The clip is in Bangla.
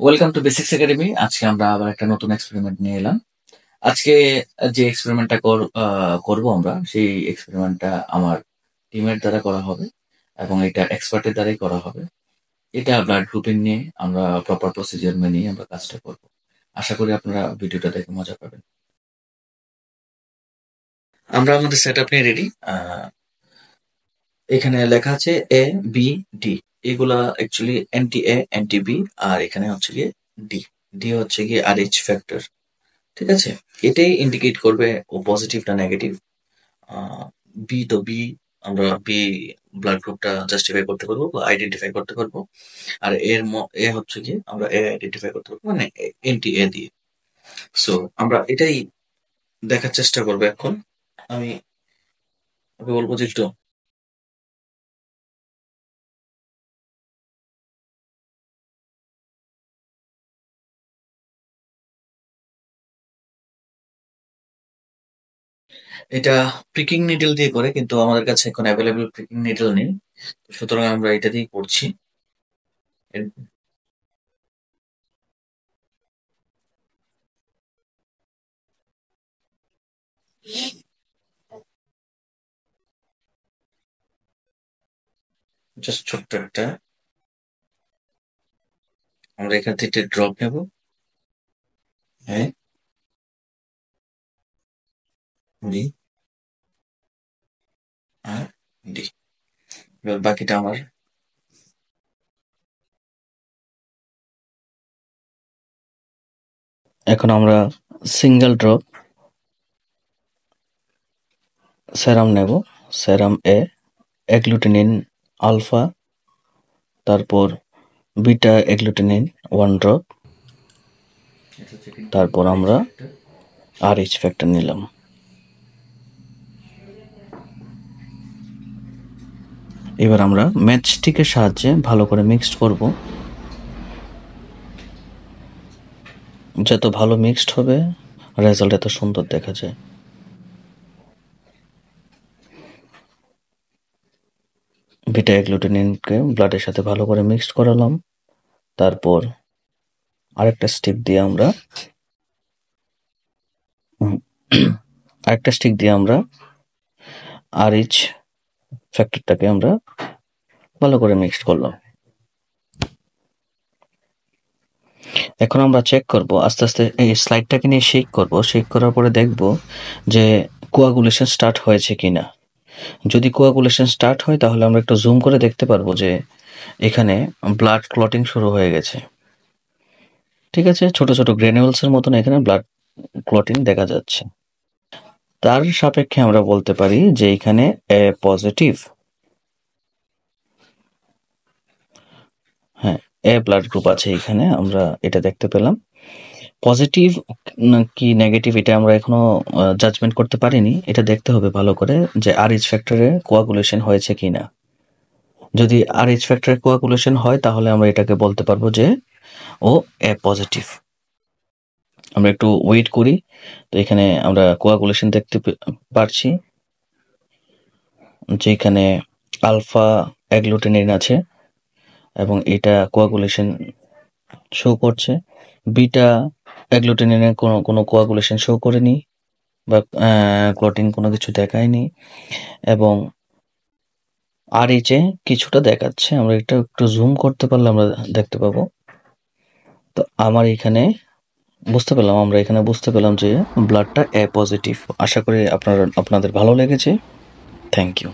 Welcome to basics academy. আজকে আমরা আবার একটা নতুন এক্সপেরিমেন্ট নিয়ে এলাম। আজকে যে এক্সপেরিমেন্টটা করব আমরা, সেই এক্সপেরিমেন্টটা আমার টিমের দ্বারা করা হবে এবং এটা এক্সপার্টের দ্বারাই করা হবে। এটা ব্লাড গ্রুপিং নিয়ে আমরা প্রপার প্রসিজিওর মেনেই আমরা কাজটা করব। আশা করি আপনারা ভিডিওটা দেখে মজা পাবেন। আমরা আমাদের সেট আপ নিয়ে রেডি। এখানে লেখা আছে এ বি ডি। এগুলা অ্যাকচুয়ালি এন্টি এ এন্টি বি, আর এখানে হচ্ছে গিয়ে ডি। ডি হচ্ছে গিয়ে আর এইচ ফ্যাক্টর। ঠিক আছে? এটাই ইন্ডিকেট করবে ও পজিটিভ না নেগেটিভ। বি তো বি, আমরা বি ব্লাড গ্রুপটা জাস্টিফাই করতে পারবো বা আইডেন্টিফাই করতে পারবো। আর এ হচ্ছে কি আমরা এ আইডেন্টিফাই করতে পারবো, মানে এন্টি এ দিয়ে। সো আমরা এটাই দেখার চেষ্টা করবো এখন। আমি ওকে বলবো যে একটু এটা প্রিকিং নিডল দিয়ে করে, কিন্তু আমাদের কাছে এখন অ্যাভেলেবল প্রিকিং নিডল নেই, সুতরাং আমরা এটা দিয়েই করছি। জাস্ট ছোট্ট একটা, আমরা এখান থেকে ড্রপ নেব। হ্যাঁ, ডি আর ডি। এবার বাকিটা আমার। এখন আমরা সিঙ্গেল ড্রপ সেরাম নেব। সেরাম এ, অ্যাগ্লুটিনিন আলফা, তারপর বিটা অ্যাগ্লুটিনিন 1 ড্রপ, তারপর আমরা আর এইচ ফ্যাক্টর নিলাম। এবার আমরা ম্যাচস্টিকের সাহায্যে ভালো করে মিক্সড করব। যত ভালো মিক্সড হবে রেজাল্ট এত সুন্দর দেখা যায়। বিটা অ্যাগ্লুটিনিনকে ব্লাডের সাথে ভালো করে মিক্সড করালাম। তারপর আরেকটা স্টিক দিয়ে আমরা আরেকটা স্টিক দিয়ে আমরা আর এইচ ফ্যাক্টরটাকে আমরা ভালো করে মিক্সড করলাম। এখন আমরা চেক করব আস্তে আস্তে, এই স্লাইডটাকে নিয়ে শেক করব। শেক করার পরে দেখব যে কোয়াগুলেশন স্টার্ট হয়েছে কিনা। যদি কোয়াগুলেশন স্টার্ট হয় তাহলে আমরা একটু জুম করে দেখতে পারবো যে এখানে ব্লাড ক্লটিং শুরু হয়ে গেছে। ঠিক আছে, ছোট ছোট গ্র্যানুলসের মতন এখানে ব্লাড ক্লটিং দেখা যাচ্ছে। তার সাপেক্ষে আমরা বলতে পারি যে এখানে এ পজিটিভ। হ্যাঁ, এ ব্লাড গ্রুপ আছে এখানে, আমরা এটা দেখতে পেলাম। পজিটিভ কি নেগেটিভ এটা আমরা এখনো জাজমেন্ট করতে পারিনি। এটা দেখতে হবে ভালো করে যে আর এইচ ফ্যাক্টরে কোয়াগুলেশন হয়েছে কিনা। যদি আর এইচ ফ্যাক্টরে কোয়াগুলেশন হয় তাহলে আমরা এটাকে বলতে পারবো যে ও এ পজিটিভ। আমরা একটু ওয়েট করি। তো এখানে আমরা কোয়াগুলেশন দেখতে পারছি যে এখানে আলফা অ্যাগ্লুটিনিন আছে এবং এটা কোয়াগুলেশন শো করছে। বিটা অ্যাগ্লুটিনিনের কোনো কোয়াগুলেশন শো করেনি বা ক্লটিং কোনো কিছু দেখায়নি, এবং আর এইচে কিছুটা দেখাচ্ছে। আমরা এটা একটু জুম করতে পারলে আমরা দেখতে পাবো। তো আমার এখানে আমরা এখানে বুঝতে পেলাম যে ব্লাডটা এ পজিটিভ। আশা করি আপনাদের ভালো লেগেছে। Thank you.